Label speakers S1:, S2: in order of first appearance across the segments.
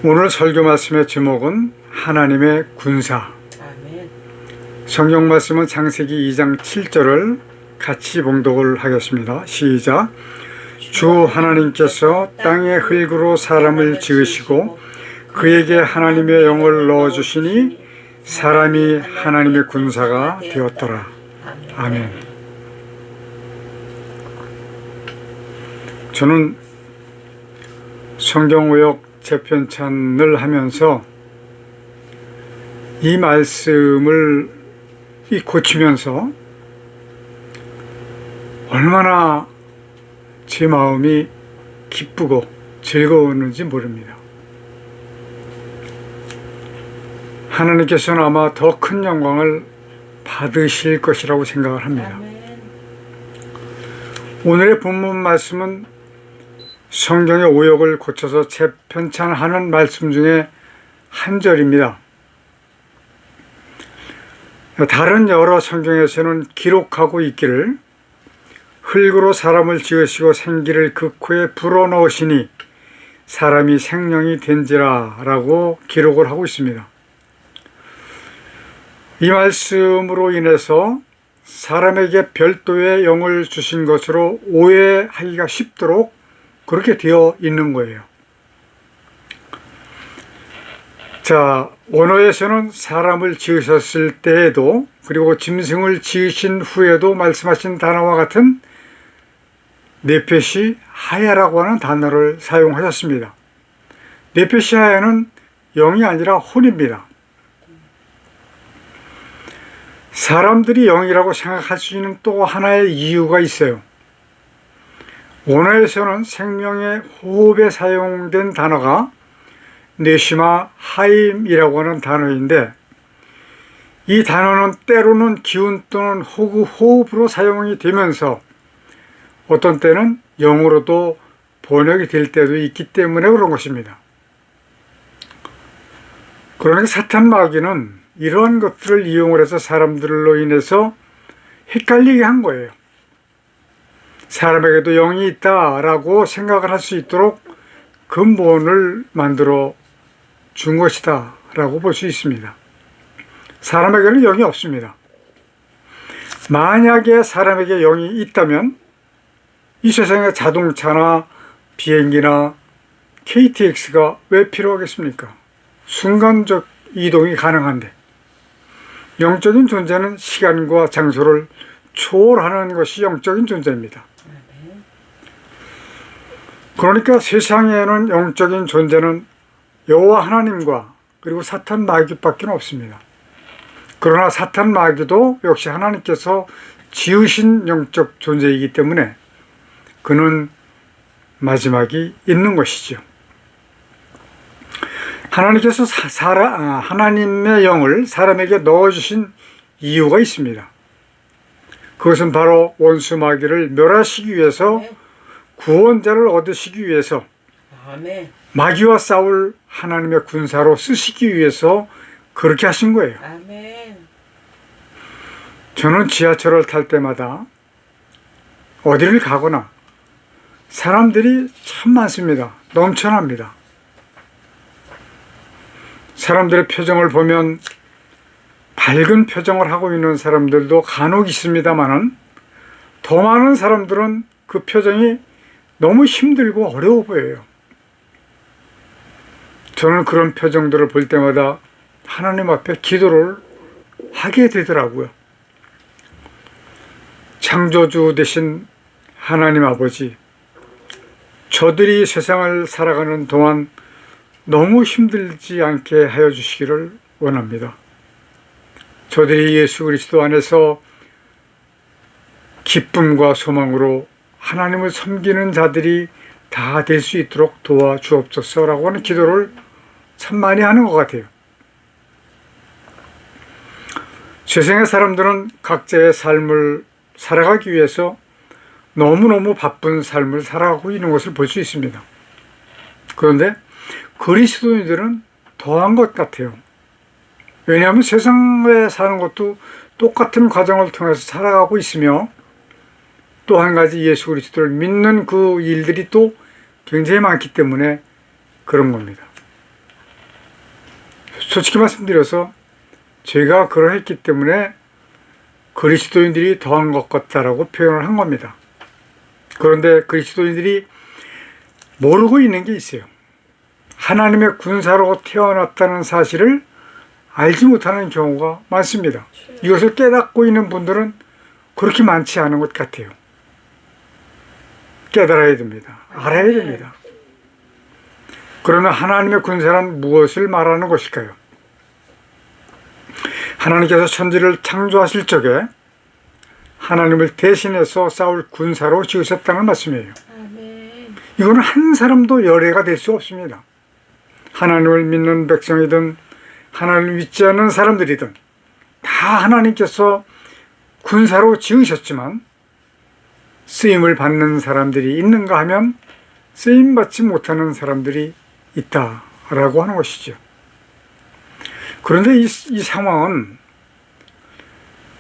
S1: 오늘 설교 말씀의 제목은 하나님의 군사. 성경 말씀은 창세기 2장 7절을 같이 봉독을 하겠습니다. 시작. 주 하나님께서 땅의 흙으로 사람을 지으시고 그에게 하나님의 영을 넣어주시니 사람이 하나님의 군사가 되었더라. 아멘. 저는 성경오역 재편찬을 하면서 이 말씀을 고치면서 얼마나 제 마음이 기쁘고 즐거웠는지 모릅니다. 하나님께서는 아마 더 큰 영광을 받으실 것이라고 생각을 합니다. 오늘의 본문 말씀은 성경의 오역을 고쳐서 재편찬하는 말씀 중에 한 절입니다. 다른 여러 성경에서는 기록하고 있기를 흙으로 사람을 지으시고 생기를 그 코에 불어넣으시니 사람이 생명이 된지라 라고 기록을 하고 있습니다. 이 말씀으로 인해서 사람에게 별도의 영을 주신 것으로 오해하기가 쉽도록 그렇게 되어 있는 거예요. 자, 원어에서는 사람을 지으셨을 때에도 그리고 짐승을 지으신 후에도 말씀하신 단어와 같은 네페시 하야라고 하는 단어를 사용하셨습니다. 네페시 하야는 영이 아니라 혼입니다. 사람들이 영이라고 생각할 수 있는 또 하나의 이유가 있어요. 원어에서는 생명의 호흡에 사용된 단어가 네시마 하임이라고 하는 단어인데, 이 단어는 때로는 기운 또는 호흡으로 사용이 되면서 어떤 때는 영으로도 번역이 될 때도 있기 때문에 그런 것입니다. 그러니까 사탄 마귀는 이러한 것들을 이용을 해서 사람들로 인해서 헷갈리게 한 거예요. 사람에게도 영이 있다라고 생각을 할 수 있도록 근본을 만들어 준 것이다 라고 볼 수 있습니다. 사람에게는 영이 없습니다. 만약에 사람에게 영이 있다면 이 세상에 자동차나 비행기나 KTX가 왜 필요하겠습니까? 순간적 이동이 가능한데, 영적인 존재는 시간과 장소를 초월하는 것이 영적인 존재입니다. 그러니까 세상에는 영적인 존재는 여호와 하나님과 그리고 사탄 마귀밖에 없습니다. 그러나 사탄 마귀도 역시 하나님께서 지으신 영적 존재이기 때문에 그는 마지막이 있는 것이죠. 하나님께서 하나님의 영을 사람에게 넣어주신 이유가 있습니다. 그것은 바로 원수 마귀를 멸하시기 위해서, 구원자를 얻으시기 위해서, 마귀와 싸울 하나님의 군사로 쓰시기 위해서 그렇게 하신 거예요. 저는 지하철을 탈 때마다 어디를 가거나 사람들이 참 많습니다. 넘쳐납니다. 사람들의 표정을 보면 밝은 표정을 하고 있는 사람들도 간혹 있습니다만은, 더 많은 사람들은 그 표정이 너무 힘들고 어려워 보여요. 저는 그런 표정들을 볼 때마다 하나님 앞에 기도를 하게 되더라고요. 창조주 되신 하나님 아버지, 저들이 세상을 살아가는 동안 너무 힘들지 않게 하여 주시기를 원합니다. 저들이 예수 그리스도 안에서 기쁨과 소망으로 하나님을 섬기는 자들이 다 될 수 있도록 도와주옵소서라고 하는 기도를 참 많이 하는 것 같아요. 세상의 사람들은 각자의 삶을 살아가기 위해서 너무너무 바쁜 삶을 살아가고 있는 것을 볼 수 있습니다. 그런데 그리스도인들은 더한 것 같아요. 왜냐하면 세상에 사는 것도 똑같은 과정을 통해서 살아가고 있으며, 또 한 가지 예수 그리스도를 믿는 그 일들이 또 굉장히 많기 때문에 그런 겁니다. 솔직히 말씀드려서 제가 그러했기 때문에 그리스도인들이 더한 것 같다라고 표현을 한 겁니다. 그런데 그리스도인들이 모르고 있는 게 있어요. 하나님의 군사로 태어났다는 사실을 알지 못하는 경우가 많습니다. 이것을 깨닫고 있는 분들은 그렇게 많지 않은 것 같아요. 깨달아야 됩니다. 알아야 됩니다. 그러면 하나님의 군사란 무엇을 말하는 것일까요? 하나님께서 천지를 창조하실 적에 하나님을 대신해서 싸울 군사로 지으셨다는 말씀이에요. 이거는 한 사람도 열애가 될 수 없습니다. 하나님을 믿는 백성이든 하나님을 믿지 않는 사람들이든 다 하나님께서 군사로 지으셨지만 쓰임을 받는 사람들이 있는가 하면 쓰임받지 못하는 사람들이 있다라고 하는 것이죠. 그런데 이 상황은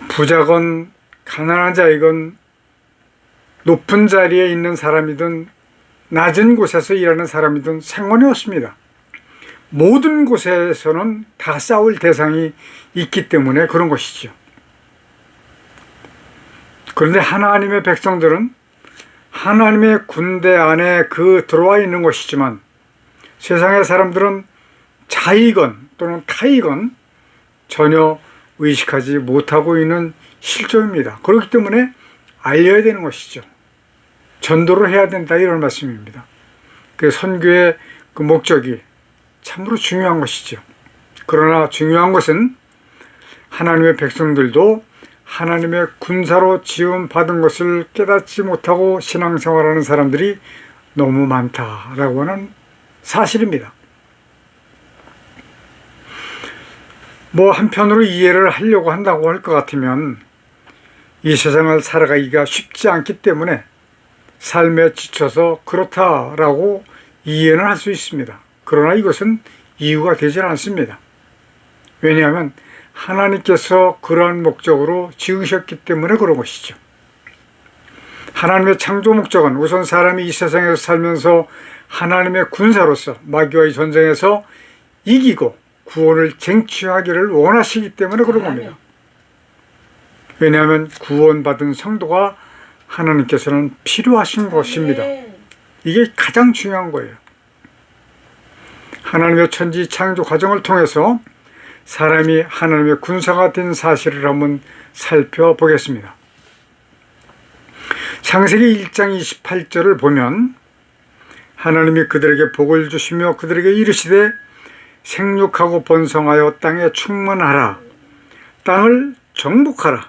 S1: 부자건 가난한 자이건 높은 자리에 있는 사람이든 낮은 곳에서 일하는 사람이든 상관이 없습니다. 모든 곳에서는 다 싸울 대상이 있기 때문에 그런 것이죠. 그런데 하나님의 백성들은 하나님의 군대 안에 들어와 있는 것이지만 세상의 사람들은 자이건 또는 타이건 전혀 의식하지 못하고 있는 실정입니다. 그렇기 때문에 알려야 되는 것이죠. 전도를 해야 된다, 이런 말씀입니다. 그 선교의 그 목적이 참으로 중요한 것이죠. 그러나 중요한 것은 하나님의 백성들도 하나님의 군사로 지음받은 것을 깨닫지 못하고 신앙생활하는 사람들이 너무 많다라고 하는 사실입니다. 한편으로 이해를 하려고 한다고 할 것 같으면 이 세상을 살아가기가 쉽지 않기 때문에 삶에 지쳐서 그렇다라고 이해는 할 수 있습니다. 그러나 이것은 이유가 되질 않습니다. 왜냐하면 하나님께서 그러한 목적으로 지으셨기 때문에 그런 것이죠. 하나님의 창조 목적은 우선 사람이 이 세상에서 살면서 하나님의 군사로서 마귀와의 전쟁에서 이기고 구원을 쟁취하기를 원하시기 때문에 그런 겁니다. 왜냐하면 구원받은 성도가 하나님께서는 필요하신 것입니다. 이게 가장 중요한 거예요. 하나님의 천지 창조 과정을 통해서 사람이 하나님의 군사가 된 사실을 한번 살펴보겠습니다. 창세기 1장 28절을 보면 하나님이 그들에게 복을 주시며 그들에게 이르시되 생육하고 번성하여 땅에 충만하라. 땅을 정복하라.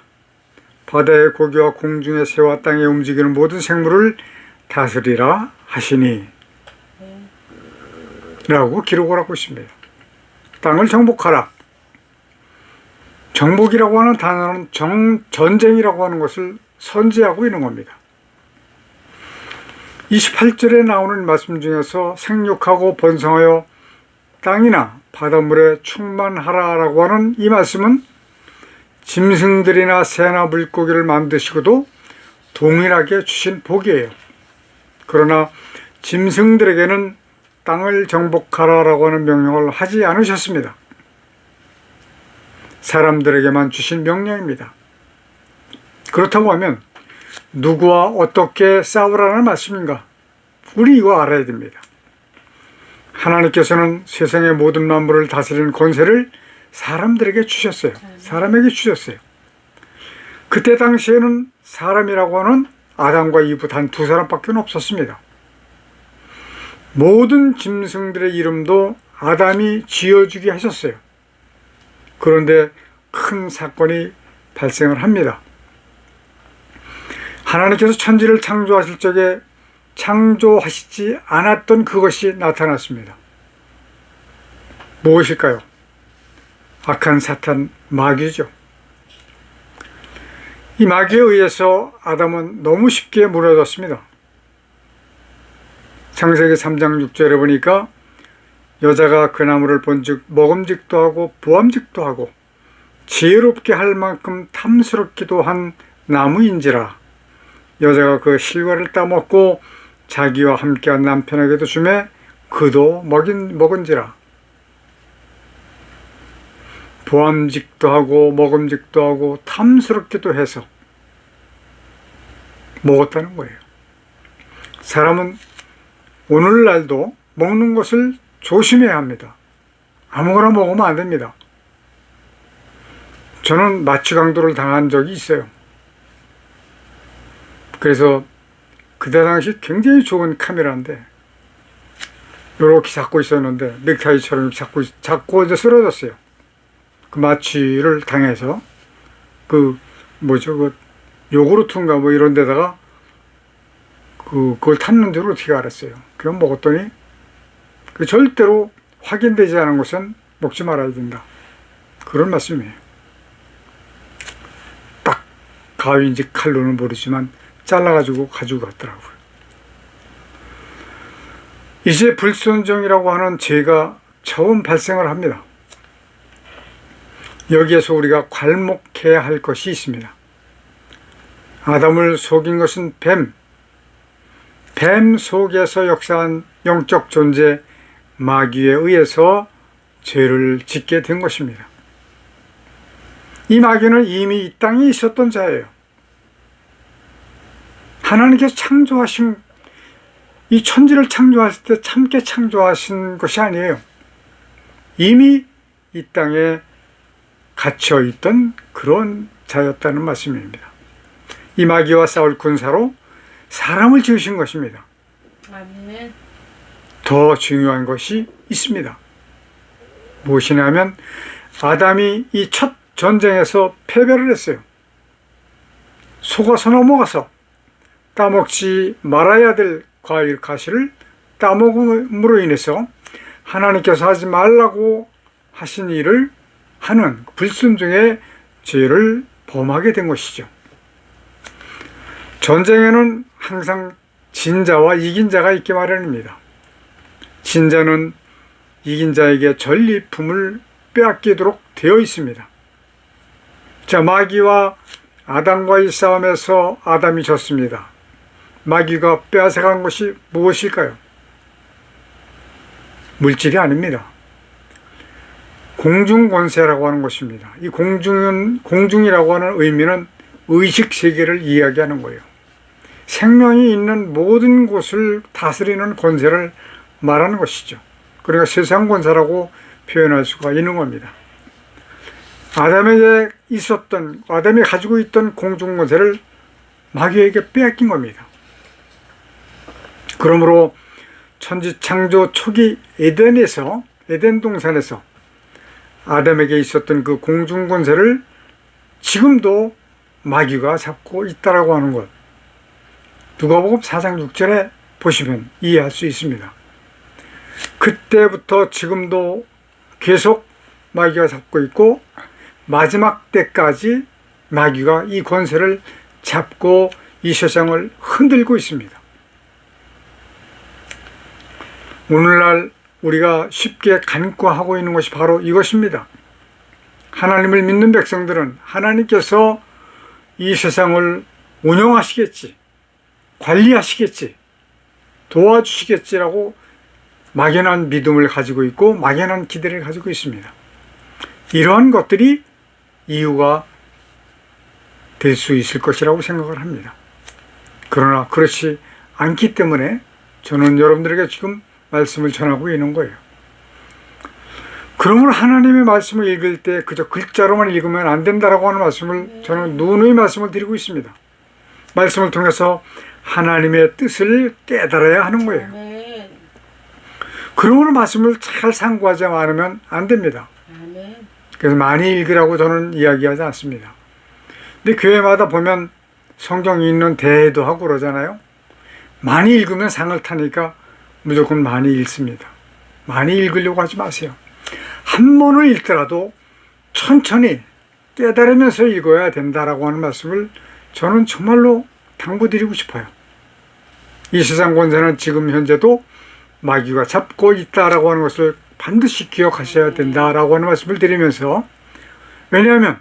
S1: 바다의 고기와 공중의 새와 땅에 움직이는 모든 생물을 다스리라 하시니 라고 기록을 하고 있습니다. 땅을 정복하라. 정복이라고 하는 단어는 전쟁이라고 하는 것을 선지하고 있는 겁니다. 28절에 나오는 말씀 중에서 생육하고 번성하여 땅이나 바닷물에 충만하라라고 하는 이 말씀은 짐승들이나 새나 물고기를 만드시고도 동일하게 주신 복이에요. 그러나 짐승들에게는 땅을 정복하라라고 하는 명령을 하지 않으셨습니다. 사람들에게만 주신 명령입니다. 그렇다고 하면 누구와 어떻게 싸우라는 말씀인가? 우리 이거 알아야 됩니다. 하나님께서는 세상의 모든 만물을 다스리는 권세를 사람들에게 주셨어요. 사람에게 주셨어요. 그때 당시에는 사람이라고 하는 아담과 이브 단 두 사람밖에 없었습니다. 모든 짐승들의 이름도 아담이 지어주게 하셨어요. 그런데 큰 사건이 발생을 합니다. 하나님께서 천지를 창조하실 적에 창조하시지 않았던 그것이 나타났습니다. 무엇일까요? 악한 사탄 마귀죠. 이 마귀에 의해서 아담은 너무 쉽게 무너졌습니다. 창세기 3장 6절에 보니까 여자가 그 나무를 본즉 먹음직도 하고 보암직도 하고 지혜롭게 할 만큼 탐스럽기도 한 나무인지라. 여자가 그 실과를 따먹고 자기와 함께한 남편에게도 주매 그도 먹은지라. 보암직도 하고 먹음직도 하고 탐스럽기도 해서 먹었다는 거예요. 사람은 오늘날도 먹는 것을 조심해야 합니다. 아무거나 먹으면 안 됩니다. 저는 마취 강도를 당한 적이 있어요. 그래서 그때 당시 굉장히 좋은 카메라인데 이렇게 잡고 있었는데 넥타이처럼 잡고 이제 쓰러졌어요. 그 마취를 당해서 그 요구르트인가 뭐 이런 데다가 그걸 탔는 줄 어떻게 알았어요. 그럼 먹었더니 절대로 확인되지 않은 것은 먹지 말아야 된다. 그런 말씀이에요. 딱 가위인지 칼로는 모르지만 잘라가지고 가지고 갔더라고요. 이제 불순종이라고 하는 죄가 처음 발생을 합니다. 여기에서 우리가 괄목해야 할 것이 있습니다. 아담을 속인 것은 뱀 속에서 역사한 영적 존재 마귀에 의해서 죄를 짓게 된 것입니다. 이 마귀는 이미 이 땅에 있었던 자예요. 하나님께서 창조하신 이 천지를 창조하실 때 참게 창조하신 것이 아니에요. 이미 이 땅에 갇혀 있던 그런 자였다는 말씀입니다. 이 마귀와 싸울 군사로 사람을 지으신 것입니다.
S2: 아멘.
S1: 더 중요한 것이 있습니다. 무엇이냐면 아담이 이 첫 전쟁에서 패배를 했어요. 속아서 넘어가서 따먹지 말아야 될 과일 가시를 따먹음으로 인해서 하나님께서 하지 말라고 하신 일을 하는 불순종의 죄를 범하게 된 것이죠. 전쟁에는 항상 진자와 이긴 자가 있기 마련입니다. 진자는 이긴 자에게 전리품을 빼앗기도록 되어 있습니다. 자, 마귀와 아담과의 싸움에서 아담이 졌습니다. 마귀가 빼앗아간 것이 무엇일까요? 물질이 아닙니다. 공중권세라고 하는 것입니다. 이 공중이라고 하는 의미는 의식세계를 이야기하는 거예요. 생명이 있는 모든 곳을 다스리는 권세를 말하는 것이죠. 그러니까 세상 권세라고 표현할 수가 있는 겁니다. 아담이 가지고 있던 공중권세를 마귀에게 빼앗긴 겁니다. 그러므로 천지 창조 초기 에덴 동산에서 아담에게 있었던 그 공중권세를 지금도 마귀가 잡고 있다라고 하는 것, 누가복음 4장 6절에 보시면 이해할 수 있습니다. 그때부터 지금도 계속 마귀가 잡고 있고 마지막 때까지 마귀가 이 권세를 잡고 이 세상을 흔들고 있습니다. 오늘날 우리가 쉽게 간과하고 있는 것이 바로 이것입니다. 하나님을 믿는 백성들은 하나님께서 이 세상을 운영하시겠지, 관리하시겠지, 도와주시겠지라고 막연한 믿음을 가지고 있고 막연한 기대를 가지고 있습니다. 이러한 것들이 이유가 될 수 있을 것이라고 생각을 합니다. 그러나 그렇지 않기 때문에 저는 여러분들에게 지금 말씀을 전하고 있는 거예요. 그러므로 하나님의 말씀을 읽을 때 그저 글자로만 읽으면 안 된다라고 하는 말씀을 저는 누누이 말씀을 드리고 있습니다. 말씀을 통해서 하나님의 뜻을 깨달아야 하는 거예요. 그러므로 말씀을 잘 상고하지 않으면 안 됩니다. 그래서 많이 읽으라고 저는 이야기하지 않습니다. 근데 교회마다 보면 성경이 있는 대회도 하고 그러잖아요. 많이 읽으면 상을 타니까 무조건 많이 읽습니다. 많이 읽으려고 하지 마세요. 한 번을 읽더라도 천천히 깨달으면서 읽어야 된다라고 하는 말씀을 저는 정말로 당부드리고 싶어요. 이 세상 권세는 지금 현재도 마귀가 잡고 있다라고 하는 것을 반드시 기억하셔야 된다라고 하는 말씀을 드리면서, 왜냐하면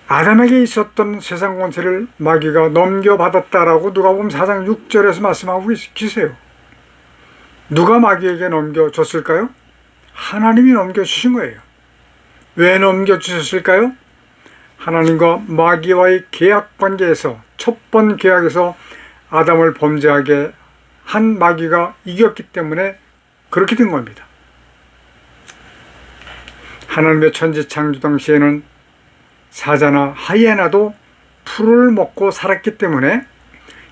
S1: 아담에게 있었던 세상 권세를 마귀가 넘겨받았다라고 누가복음 4장 6절에서 말씀하고 계세요. 누가 마귀에게 넘겨줬을까요? 하나님이 넘겨주신 거예요. 왜 넘겨주셨을까요? 하나님과 마귀와의 계약 관계에서, 첫 번 계약에서 아담을 범죄하게 한 마귀가 이겼기 때문에 그렇게 된 겁니다. 하나님의 천지 창조 당시에는 사자나 하이에나도 풀을 먹고 살았기 때문에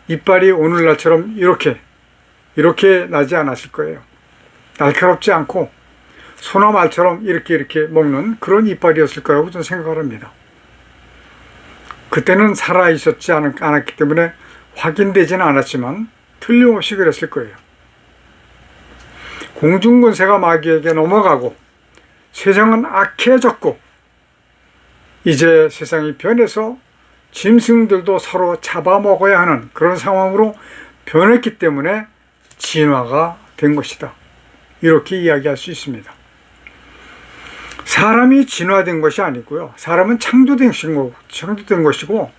S1: 이빨이 오늘날처럼 이렇게 나지 않았을 거예요. 날카롭지 않고 소나 말처럼 이렇게 먹는 그런 이빨이었을 거라고 저는 생각을 합니다. 그때는 살아있었지 않았기 때문에 확인되지는 않았지만 틀림없이 그랬을 거예요. 공중권세가 마귀에게 넘어가고 세상은 악해졌고 이제 세상이 변해서 짐승들도 서로 잡아먹어야 하는 그런 상황으로 변했기 때문에 진화가 된 것이다. 이렇게 이야기할 수 있습니다. 사람이 진화된 것이 아니고요. 사람은 창조된 것이고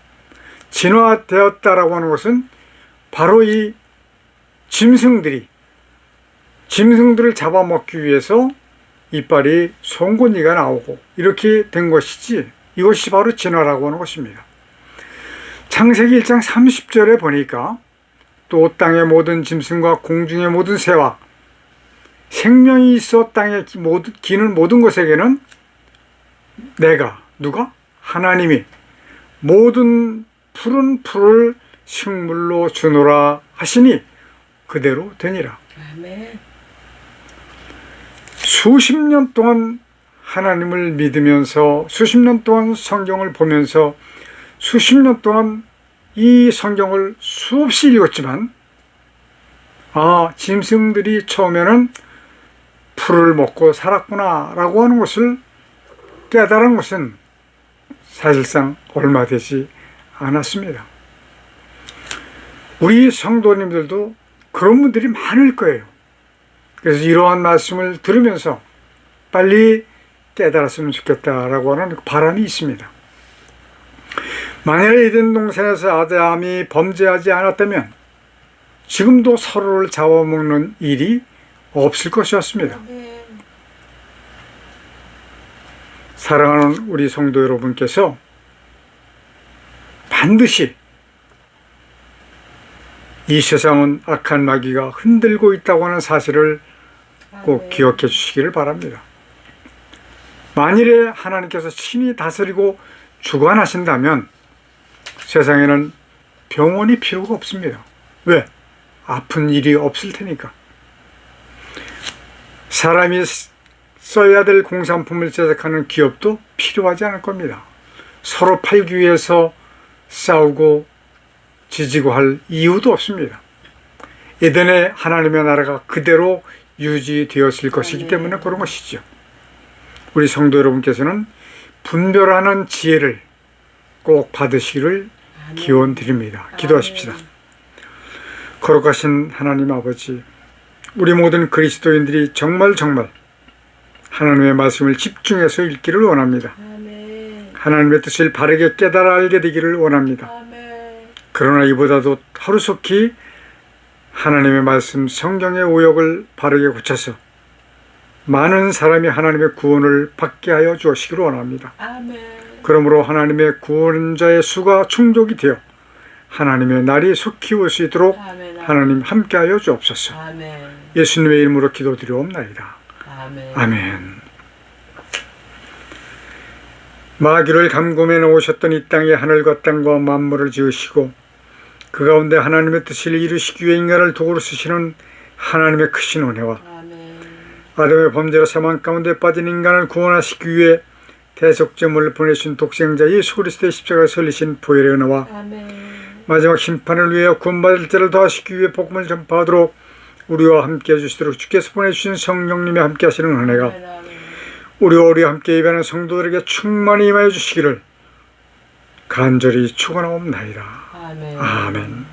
S1: 진화되었다라고 하는 것은 바로 이 짐승들을 잡아먹기 위해서 이빨이 송곳니가 나오고 이렇게 된 것이지, 이것이 바로 진화라고 하는 것입니다. 창세기 1장 30절에 보니까 또 땅의 모든 짐승과 공중의 모든 새와 생명이 있어 땅에 기는 모든 것에게는 누가? 하나님이 모든 푸른 풀을 식물로 주노라 하시니 그대로 되니라.
S2: 아멘.
S1: 수십 년 동안 하나님을 믿으면서, 수십 년 동안 성경을 보면서, 수십 년 동안 이 성경을 수없이 읽었지만, 짐승들이 처음에는 풀을 먹고 살았구나 라고 하는 것을 깨달은 것은 사실상 얼마 되지 않았습니다. 우리 성도님들도 그런 분들이 많을 거예요. 그래서 이러한 말씀을 들으면서 빨리 깨달았으면 좋겠다라고 하는 바람이 있습니다. 만약 에덴 동산에서 아담이 범죄하지 않았다면 지금도 서로를 잡아먹는 일이 없을 것이었습니다. 사랑하는 우리 성도 여러분께서 반드시 이 세상은 악한 마귀가 흔들고 있다고 하는 사실을 꼭 기억해 주시기를 바랍니다. 만일에 하나님께서 친히 다스리고 주관하신다면 세상에는 병원이 필요가 없습니다. 왜? 아픈 일이 없을 테니까. 사람이 써야 될 공산품을 제작하는 기업도 필요하지 않을 겁니다. 서로 팔기 위해서 싸우고 지지고 할 이유도 없습니다. 에덴의 하나님의 나라가 그대로 유지되었을 것이기 때문에 그런 것이죠. 우리 성도 여러분께서는 분별하는 지혜를 꼭 받으시기를 기원 드립니다. 기도하십시다. 거룩하신 하나님 아버지, 우리 모든 그리스도인들이 정말 하나님의 말씀을 집중해서 읽기를 원합니다. 하나님의 뜻을 바르게 깨달아 알게 되기를 원합니다. 그러나 이보다도 하루속히 하나님의 말씀, 성경의 오역을 바르게 고쳐서 많은 사람이 하나님의 구원을 받게 하여 주시기를 원합니다. 그러므로 하나님의 구원자의 수가 충족이 되어 하나님의 날이 속히 올 수 있도록 하나님 함께하여 주옵소서. 예수님의 이름으로 기도드리옵나이다. 아멘. 마귀를 감금해 놓으셨던 이 땅에 하늘과 땅과 만물을 지으시고 그 가운데 하나님의 뜻을 이루시기 위해 인간을 도구로 쓰시는 하나님의 크신 은혜와 아담의 범죄로 사망 가운데 빠진 인간을 구원하시기 위해 대속제물을 보내신 독생자 예수 그리스도의 십자가에 설리신 보혈의 은혜와 마지막 심판을 위해 구원받을 자를 더하시기 위해 복음을 전파하도록 우리와 함께 해주시도록 주께서 보내주신 성령님이 함께 하시는 은혜가 우리와 함께 예배하는 성도들에게 충만히 임하여 주시기를 간절히 축원하옵나이다. 아멘.